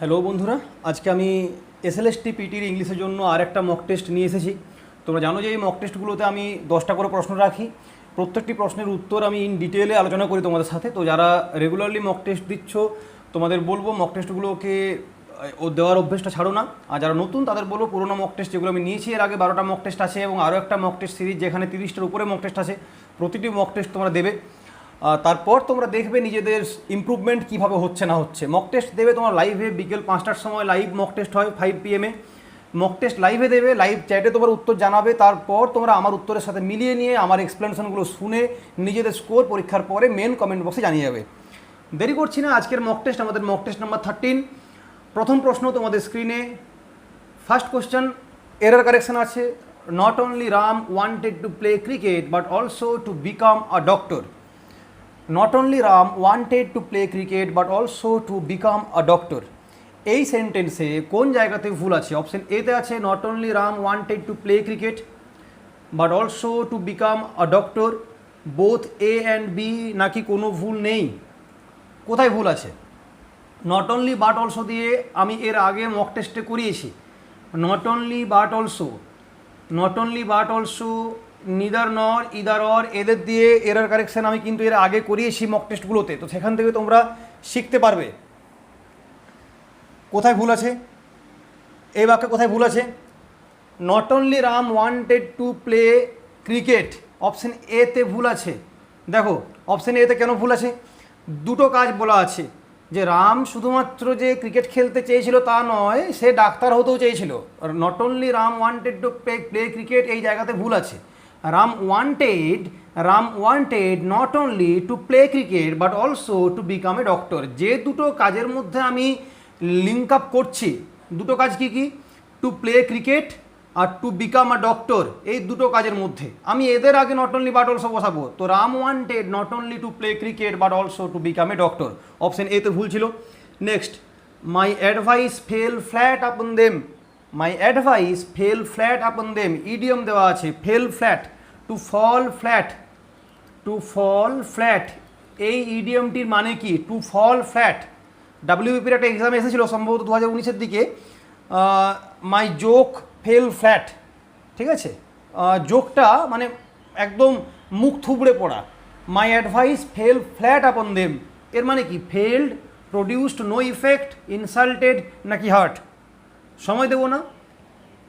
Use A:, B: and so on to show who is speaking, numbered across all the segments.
A: Hello বন্ধুরা, আজকে আমি এসএলএসটি পিটির ইংলিশের জন্য আর একটা মক টেস্ট নিয়ে এসেছি। তোমরা জানো যে এই মক টেস্টগুলোতে আমি 10টা করে প্রশ্ন রাখি। প্রত্যেকটি প্রশ্নের উত্তর আমি ইন ডিটেলে আলোচনা করি তোমাদের সাথে। তো যারা রেগুলারলি মক টেস্ট দিচ্ছ তোমাদের বলবো মক টেস্টগুলোকে দেওয়ার অভ্যেসটা ছাড়ো না। আর যারা নতুন তাদের বলবো পুরোনো মক টেস্ট যেগুলো আমি নিয়েছি এর আগে 12টা মক টেস্ট আছে এবং আরও একটা মক টেস্ট সিরিজ যেখানে 30টার উপরে মক টেস্ট আছে, প্রতিটি মক টেস্ট তোমরা দেবে। তারপর তোমরা দেখবে নিজেদের ইমপ্রুভমেন্ট কীভাবে হচ্ছে না হচ্ছে। মক টেস্ট দেবে তোমার লাইভে, বিকেল 5টার সময় লাইভ মক টেস্ট হয় 5 PM মক টেস্ট লাইভে দেবে, লাইভ চ্যাটে তোমার উত্তর জানাবে। তারপর তোমরা আমার উত্তরের সাথে মিলিয়ে নিয়ে আমার এক্সপ্লেনেশনগুলো শুনে নিজেদের স্কোর পরীক্ষার পরে মেন কমেন্ট বক্সে জানিয়ে যাবে। দেরি করছি না, আজকের মক টেস্ট আমাদের মক টেস্ট নাম্বার 13। প্রথম প্রশ্ন তোমাদের স্ক্রিনে। ফার্স্ট কোশ্চেন, এরর কারেকশন আছে। Not only Ram wanted to play cricket but also to become a doctor. Not only Ram wanted to play cricket but also to become a doctor. এই সেন্টেন্সে কোন জায়গাতে ভুল আছে? অপশন এতে আছে not only Ram wanted to play cricket but also to become a doctor. Both A and B, নাকি কোনো ভুল নেই? কোথায় ভুল আছে? নট অনলি বাট অলসো দিয়ে আমি এর আগে মক টেস্টে করিয়েছি। Not only but also, not only but also, neither নর, ইদার অর, এদের দিয়ে এরর কারেকশন আমি কিন্তু এর আগে করিয়েছি মক টেস্টগুলোতে। তো সেখান থেকে তোমরা শিখতে পারবে কোথায় ভুল আছে। এই বাক্যে কোথায় ভুল আছে? Not only Ram wanted to play cricket, option এতে ভুল আছে। দেখো অপশন এতে কেন ভুল আছে? দুটো কাজ বলা আছে, যে রাম শুধুমাত্র যে ক্রিকেট খেলতে চেয়েছিল তা নয়, সে ডাক্তার হতেও চেয়েছিল। Not only Ram wanted to play cricket, এই জায়গাতে ভুল আছে। Ram wanted not only to play cricket but also to become a doctor. যে দুটো কাজের মধ্যে আমি লিঙ্ক আপ করছি, দুটো কাজ কি কি? টু প্লে ক্রিকেট আর টু বিকাম আ ডক্টর, এই দুটো কাজের মধ্যে আমি এদের আগে নট অনলি বাট অলসো বসাবো। তো Ram wanted not only to play cricket but also to become a doctor, option এতে ভুল ছিল। Next, my advice fell flat upon them. My advice fell flat upon them, idiom দেওয়া আছে fell flat, to fall flat, to fall flat. এই ইডিয়মটির মানে কি? Two fall flat. ডাব্লিউবিপির একটা এক্সাম এসেছিলো সম্ভবত 2019-এর দিকে, মাই জোক ফেল ফ্ল্যাট, ঠিক আছে? জোকটা মানে একদম মুখ থুবড়ে পড়া। My advice fell flat upon them, এর মানে কি? Failed, produced no effect, insulted, নাকি হার্ট? সময় দেবো না,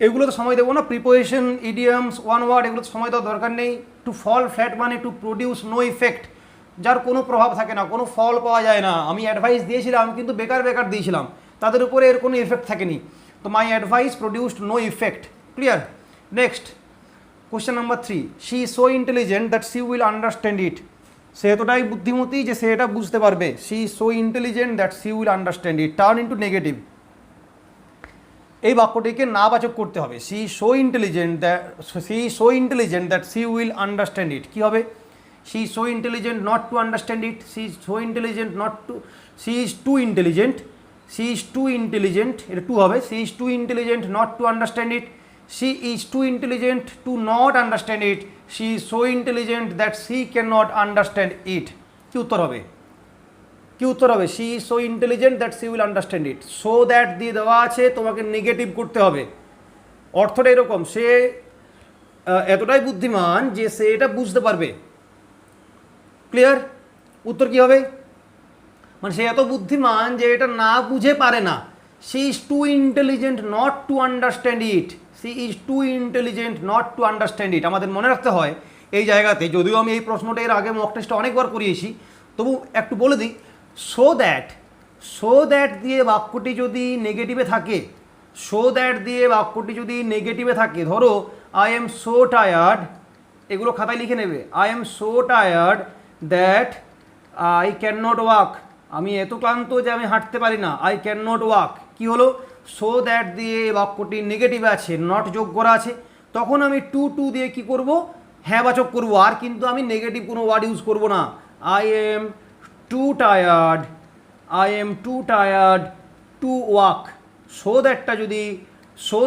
A: এগুলো তো সময় দেবো না। প্রিপোজিশন, ইডিয়ামস, ওয়ান ওয়ার্ড, এগুলো তো সময় দেওয়ার দরকার নেই। টু ফল ফ্ল্যাট মানে টু প্রডিউস নো ইফেক্ট, যার কোনো প্রভাব থাকে না, কোনো ফল পাওয়া যায় না। আমি অ্যাডভাইস দিয়েছিলাম কিন্তু বেকার বেকার দিয়েছিলাম, তাদের উপরে এর কোনো ইফেক্ট থাকেনি। তো my advice produced no effect, clear? Next, question number 3, she is so intelligent that she will understand it. সে এতটাই বুদ্ধিমতী যে সে এটা বুঝতে পারবে। She is so intelligent that she will understand it, turn into negative. এই বাক্যটিকে নাবাচক করতে হবে। She is so intelligent that she will understand it, কী হবে? She is so intelligent not to understand it. She is so intelligent not to, she is too intelligent, she is too intelligent, এটা too হবে। She is too intelligent not to understand it. She is too intelligent to not understand it. She is so intelligent that she can not understand it. কী উত্তর হবে? কি উত্তর হবে? She is so intelligent that she will understand it. So that দিয়ে দেওয়া আছে, তোমাকে নেগেটিভ করতে হবে। অর্থটা এরকম, সে এতটাই বুদ্ধিমান যে সে এটা বুঝতে পারবে, ক্লিয়ার? উত্তর কি হবে? মানে সে এত বুদ্ধিমান যে এটা না বুঝে পারে না। She is too intelligent not to understand it. She is too intelligent not to understand it. আমাদের মনে রাখতে হয় এই জায়গাতে, যদিও আমি এই প্রশ্নটা এর আগে মক টেস্টে অনেকবার করিয়েছি, তবু একটু বলে দিই। সো দ্যাট দিয়ে বাক্যটি যদি নেগেটিভে থাকে, সো দ্যাট দিয়ে বাক্যটি যদি নেগেটিভে থাকে, ধরো আই এম সো টায়ার্ড, এগুলো খাতায় লিখে নেবে। I am so tired that I can not walk, আমি এত ক্লান্ত যে আমি হাঁটতে পারি না। আই ক্যান নট ওয়াক, কী হলো? সো দ্যাট দিয়ে বাক্যটি নেগেটিভে আছে, নট যোগ করা আছে, তখন আমি টু দিয়ে কি করব? হ্যাঁ বাচক করবো। আর কিন্তু আমি নেগেটিভ কোনো ওয়ার্ড ইউজ করবো না। I am too tired, I am too tired to walk. So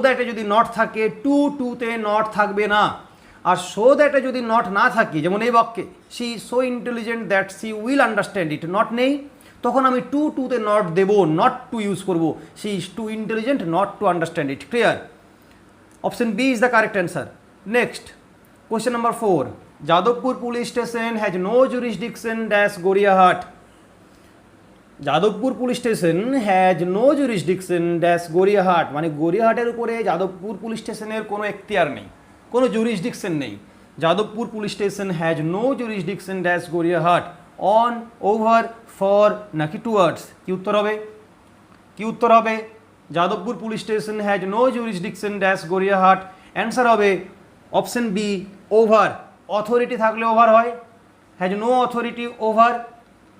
A: দ্যাটে যদি নট থাকে, টুতে নট থাকবে না। আর সো দ্যাটে যদি নট না থাকে, যেমন এই বাক্যে she is so intelligent that she will understand it, not নেই, তখন আমি টুতে নট দেবো, নট টু ইউজ করবো। She is too intelligent not to understand it. Clear? Option B is the correct answer. Next question number 4, Jadavpur police station has no jurisdiction dash Gariahat. Jadavpur police station has no jurisdiction dash Gariahat, মানে গড়িয়াহাটের উপরে Jadavpur police স্টেশনের কোনো এখতিয়ার নেই, কোনো jurisdiction নেই। Jadavpur police station has no jurisdiction dash Gariahat on, over, for নাকি টুয়ার্ডস? কি উত্তর হবে? কি উত্তর হবে? Jadavpur police station has no jurisdiction dash Gariahat. Answer হবে অপশন বি, ওভার। অথরিটি থাকলে ওভার হয়, হ্যাজ নো অথরিটি ওভার।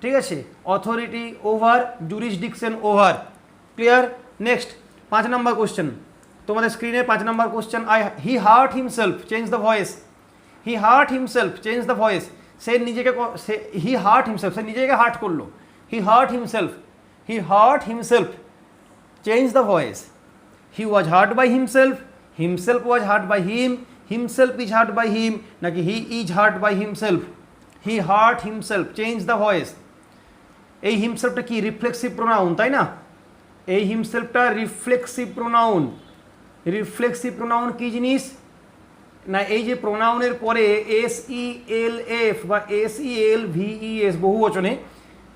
A: ঠিক আছে, authority over, jurisdiction over. Clear? Next 5 নম্বর কোশ্চেন, তোমাদের স্ক্রিনে 5 নম্বর question. He hurt himself change the voice. He hurt himself change the voice. সে নিজেকে হি হার্ট হিমসেলফ, সে নিজেকে হার্ট করলো। He hurt himself, he hurt himself change the voice. He was hurt by himself, himself was hurt by him, himself is hurt by him নাকি he is hurt by himself? He hurt himself change the voice. এই হিমসেলফটা কি reflexive pronoun, তাই না? এই হিমসেলফটা reflexive pronoun. Reflexive pronoun কি জিনিস না, এই যে প্রোনাউনের পরে SELF বা SELVES বহু বচনে,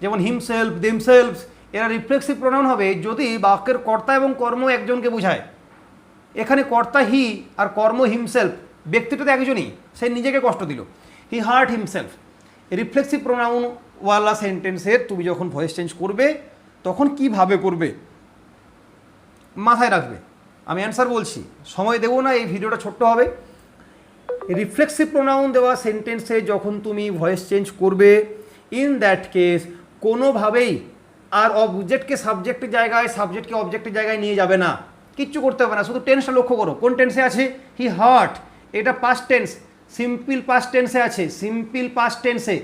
A: যেমন হিমসেলফ, দেমসেলফস, এরা রিফ্লেক্সিভ প্রোনাউন হবে যদি বাক্যের কর্তা এবং কর্ম একজনকে বোঝায়। এখানে কর্তা হি আর কর্ম হিমসেলফ, ব্যক্তিটা তো একজনই, সে নিজেকে কষ্ট দিল। হি হার্ট হিমসেলফ। রিফ্লেক্সিভ প্রোনাউন ওয়ালা সেন্টেন্সের তুমি যখন ভয়েস চেঞ্জ করবে তখন কিভাবে করবে মাথায় রাখবে। আমি অ্যান্সার বলছি, সময় দেবো না, এই ভিডিওটা ছোট্ট হবে। রিফ্লেক্সিভ প্রোনাউন দেওয়া সেন্টেন্সে যখন তুমি ভয়েস চেঞ্জ করবে, ইন দ্যাট কেস কোনোভাবেই আর অবজেক্টকে সাবজেক্টের জায়গায়, সাবজেক্টকে অবজেক্টের জায়গায় নিয়ে যাবে না, কিচ্ছু করতে হবে না। শুধু টেন্সটা লক্ষ্য করো, কোন টেন্সে আছে? হি হার্ট, এটা পাস্ট টেন্স, সিম্পল পাস্ট টেন্সে আছে। সিম্পল পাস্ট টেন্সে,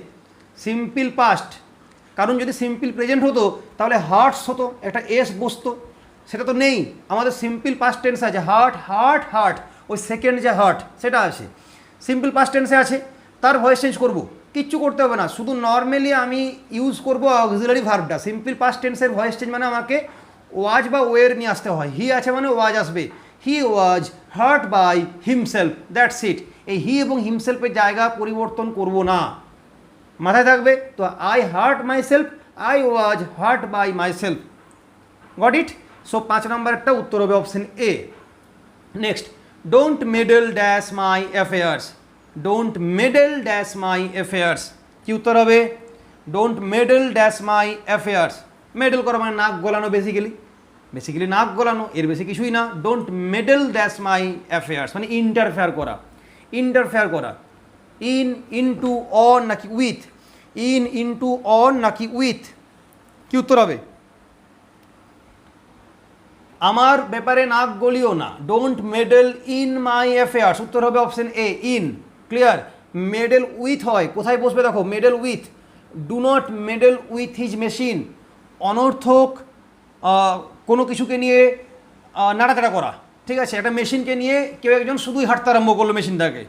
A: সিম্পল পাস্ট। কারণ যদি সিম্পল প্রেজেন্ট হতো তাহলে হার্টস হতো, একটা এস বসতো, সেটা তো নেই। আমাদের সিম্পল পাস্ট টেন্স আছে, হার্ট, হার্ট, হার্ট, ওই সেকেন্ড যে হার্ট সেটা আছে, সিম্পল পাস্ট টেন্সে আছে। তার ভয়েস চেঞ্জ করবো, কিচ্ছু করতে হবে না, শুধু নর্মালি আমি ইউজ করবো অক্সিলারি ভার্বটা। সিম্পল পাস্ট টেন্সের ভয়েস চেঞ্জ মানে আমাকে ওয়াজ বা ওয়ের নিয়ে আসতে হয়। হি আছে মানে ওয়াজ আসবে। He was hurt by himself, that's it. এই হি এবং হিমসেলফের জায়গা পরিবর্তন করব না, মাথায় থাকবে। তো I hurt myself, I was hurt by myself. Got it? So 5 নম্বরটা উত্তর হবে option A. Next, don't meddle dash my affairs. Don't meddle dash my affairs, কি উত্তর হবে? Don't meddle dash my affairs. Meddle করা মানে নাক গলানো, basically নাক গলানো, এর বেশি কিছুই না। Don't meddle dash my affairs মানে ইন্টারফেয়ার করা, ইন্টারফেয়ার করা। ইন, ইনটু, অন নাকি উইথ? ইন, ইনটু, অন নাকি উইথ? কি উত্তর হবে? আমার ব্যাপারে নাক গলিও না। Don't meddle in my affairs, উত্তর হবে option A, in. Clear? Medal with হয়, কোথায় বসবে দেখো, medal with. Do not medal with his machine, অনর্থক কোনো কিছুকে নিয়ে নাড়াচাড়া করা। ঠিক আছে, একটা মেশিনকে নিয়ে কেউ একজন শুধুই হাঁটতে আরম্ভ করলো, মেশিনটাকে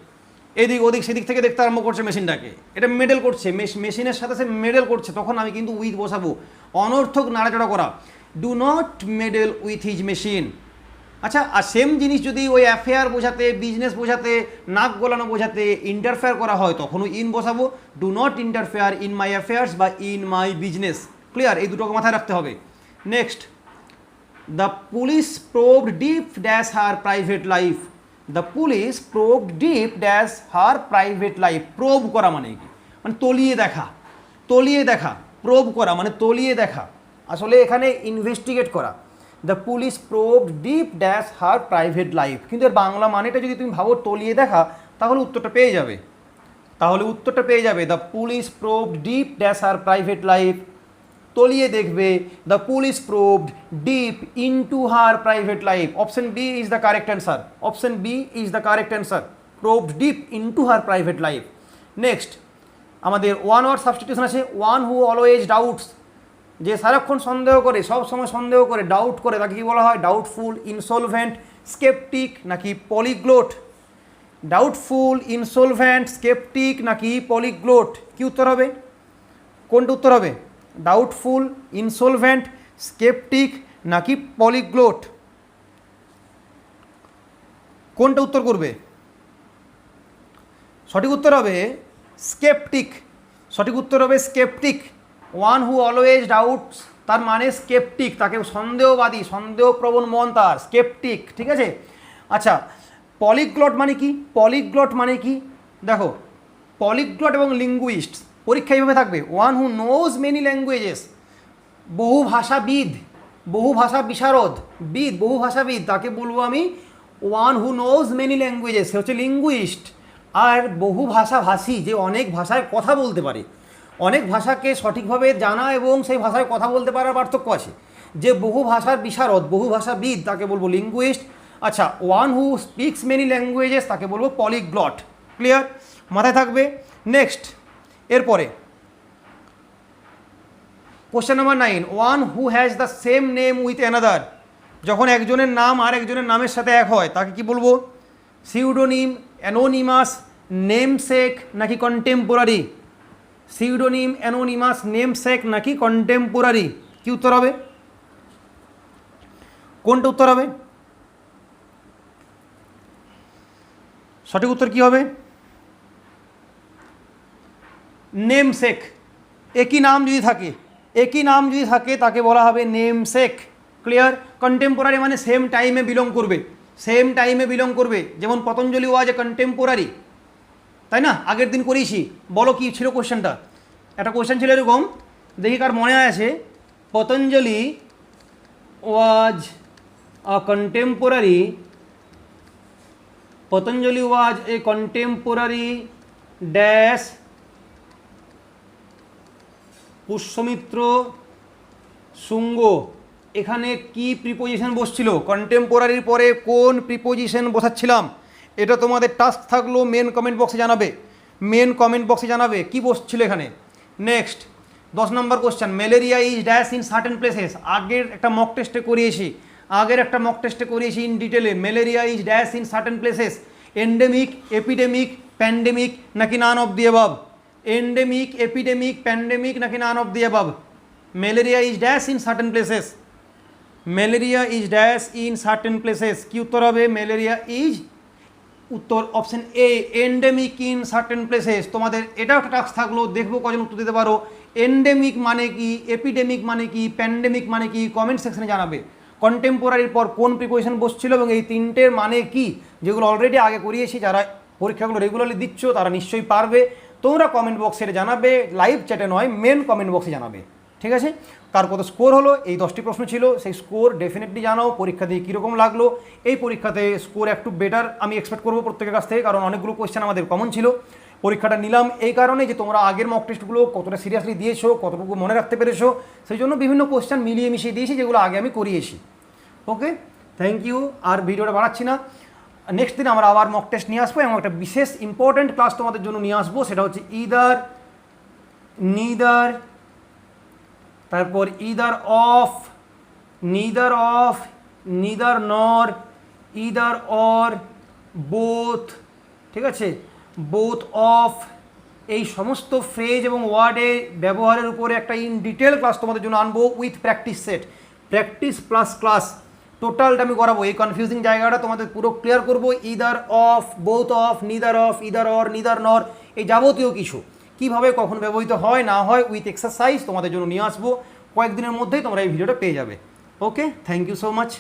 A: এদিক ওদিক সেদিক থেকে দেখতে আরম্ভ করছে মেশিনটাকে, এটা মেডেল করছে, মেশিনের সাথে সে মেডেল করছে, তখন আমি কিন্তু উইথ বসাবো। অনর্থক নাড়াচাড়া করা, do not medal with his machine. আচ্ছা, আর সেম জিনিস যদি ওই অ্যাফেয়ার বোঝাতে, বিজনেস বোঝাতে, নাক গলানো বোঝাতে ইন্টারফেয়ার করা হয়, তখনও ইন বসাবো। Do not interfere in my affairs বা ইন মাই বিজনেস। ক্লিয়ার? এই দুটোকে মাথায় রাখতে হবে। Next, the police probed deep dash her private life. The police probed deep dash her private life. Probe করা মানে কি? মানে তলিয়ে দেখা, তলিয়ে দেখা। প্রোব করা মানে তলিয়ে দেখা, আসলে এখানে ইনভেস্টিগেট করা। The police probed deep dash her private life, কিন্তু এর বাংলা মানেটা যদি তুমি ভাবো তলিয়ে দেখা, তাহলে উত্তরটা পেয়ে যাবে, তাহলে উত্তরটা পেয়ে যাবে। The police probed deep dash her private life, তলিয়ে দেখবে। The police probed deep into her private life. Option B is the correct answer. Option B is the correct answer, probed deep into her private life. Next, আমাদের one word substitution আছে। One who always doubts, যে সারাক্ষণ সন্দেহ করে, সব সময় সন্দেহ করে, ডাউট করে, তাকে কী বলা হয়? ডাউটফুল, ইনসলভেন্ট, স্কেপটিক নাকি পলিগ্লোট? ডাউটফুল, ইনসলভেন্ট, স্কেপটিক নাকি পলিগ্লোট? কি উত্তর হবে? কোনটা উত্তর হবে? ডাউটফুল, ইনসলভেন্ট, স্কেপটিক নাকি পলিগ্লট? কোনটা উত্তর করবে? সঠিক উত্তর হবে স্কেপটিক। সঠিক উত্তর হবে sceptic. One who always doubts, তার মানে স্কেপটিক, তাকে সন্দেহবাদী, সন্দেহপ্রবণ মন তার, স্কেপটিক। ঠিক আছে? আচ্ছা, পলিগ্লট মানে কি? পলিগ্লট মানে কি দেখো, পলিগ্লট এবং লিঙ্গুইস্ট পরীক্ষা এইভাবে থাকবে, one who knows many languages, বহু ভাষাবিদ, বহু ভাষা বিশারদ, বহু ভাষাবিদ, তাকে বলবো আমি one who knows many languages, সে হচ্ছে লিঙ্গুইস্ট। আর বহু ভাষাভাষী, যে অনেক ভাষায় কথা বলতে পারে, অনেক ভাষাকে সঠিকভাবে জানা এবং সেই ভাষায় কথা বলতে পারার পার্থক্য আছে। যে বহু ভাষার বিশারদ, বহু ভাষাবিদ, তাকে বলবো লিঙ্গুইস্ট। আচ্ছা, one who speaks many languages, তাকে বলবো পলিগ্লট। ক্লিয়ার? মাথায় থাকবে। নেক্সট, এরপরে question number 9, one who has the same name with another, যখন একজনের নাম আর একজনের নামের সাথে এক হয় তাকে কি বলবো? সিউডোনিম, অ্যানোনিমাস, নেমসেক নাকি কন্টেম্পোরারি? সিউডোনিম, অ্যানোনিমাস, নেমসেক নাকি কন্টেম্পোরারি? কি উত্তর হবে? কোনটা উত্তর হবে? সঠিক উত্তর কি হবে? নেমসেক। একই নাম যদি থাকে, একই নাম যদি থাকে তাকে বলা হবে নেমসেক। ক্লিয়ার? কন্টেম্পোরারি মানে সেম টাইমে বিলং করবে, সেম টাইমে বিলং করবে। যেমন পতঞ্জলি ওয়াজ এ কন্টেম্পোরারি, তাই না? আগের দিন করিয়েছি। বলো কি ছিল কোশ্চেনটা? একটা কোশ্চেন ছিল এরকম, দেখি কার মনে আছে। পতঞ্জলি ওয়াজ আ কন্টেম্পোরারি, পতঞ্জলি ওয়াজ এ কন্টেম্পোরারি ড্যাশ পুষ্যমিত্র শুঙ্গ। এখানে কি প্রিপোজিশন বসছিল? কন্টেম্পোরারির পরে কোন প্রিপোজিশন বসাচ্ছিলাম? এটা তোমাদের টাস্ক থাকলো, মেন কমেন্ট বক্সে জানাবে, মেন কমেন্ট বক্সে জানাবে কি বসছিল এখানে। নেক্সট 10 নম্বর question, malaria is dash in certain places. আগের একটা মক টেস্টে করিয়েছি, ইন ডিটেলে। Malaria is dash in certain places, endemic, epidemic, pandemic নাকি none of the above? Endemic, epidemic, pandemic নাকি none of the above? Malaria is dash in certain places, malaria is dash in certain places. কি উত্তর হবে? Malaria is, উত্তর option A, endemic in certain places. তোমাদের এটাও একটা task থাকলো, দেখবো কজন উত্তর দিতে পারো। এন্ডেমিক মানে কি, এপিডেমিক মানে কি, প্যান্ডেমিক মানে কি, কমেন্ট সেকশনে জানাবে। কন্টেম্পোরারির পর কোন প্রিপোজিশন বসছিল এবং এই তিনটের মানে কি, যেগুলো অলরেডি আগে করিয়েছি। যারা পরীক্ষাগুলো রেগুলারলি দিচ্ছ তারা নিশ্চয়ই পারবে। তোমরা কমেন্ট বক্সে জানাবে, লাইভ চ্যাটে নয়, মেন কমেন্ট বক্সে জানাবে। ঠিক আছে? কার কত স্কোর হলো? এই 10টি প্রশ্ন ছিল, সেই স্কোর ডেফিনেটলি জানাও। পরীক্ষা দিয়ে কীরকম লাগলো? এই পরীক্ষাতে স্কোর একটু বেটার আমি এক্সপেক্ট করবো প্রত্যেকের কাছ থেকে, কারণ অনেকগুলো কোয়েশ্চেন আমাদের কমন ছিল। পরীক্ষাটা নিলাম এই কারণে যে তোমরা আগের মক টেস্টগুলো কতটা সিরিয়াসলি দিয়েছো, কতটুকু মনে রাখতে পেরেছো, সেই জন্য বিভিন্ন কোয়েশ্চেন মিলিয়ে মিশিয়ে দিয়েছি, যেগুলো আগে আমি করিয়েছি। ওকে, থ্যাংক ইউ। আর ভিডিওটা বাড়াচ্ছি না, নেক্সট দিন আমরা আবার মক টেস্ট নিয়ে আসবো এবং একটা বিশেষ ইম্পর্ট্যান্ট ক্লাস তোমাদের জন্য নিয়ে আসবো। সেটা হচ্ছে ইদার, নিদার, তারপর either of, neither of, neither নর, ইদার অর, বোথ। ঠিক আছে? বোথ অফ, এই সমস্ত ফ্রেজ এবং ওয়ার্ডে ব্যবহারের উপরে একটা ইন ডিটেল ক্লাস তোমাদের জন্য আনবো with practice set, practice plus class. টোটালটা আমি করাবো, এই কনফিউজিং জায়গাটা তোমাদের পুরো ক্লিয়ার করবো। Either of, both of, neither of, either or, neither নর, এই যাবতীয় কিছু কীভাবে কখন ব্যবহৃত হয় না হয় উইথ এক্সারসাইজ তোমাদের জন্য নিয়ে আসবো। কয়েকদিনের মধ্যেই তোমরা এই ভিডিওটা পেয়ে যাবে। ওকে, থ্যাংক ইউ সো মাচ।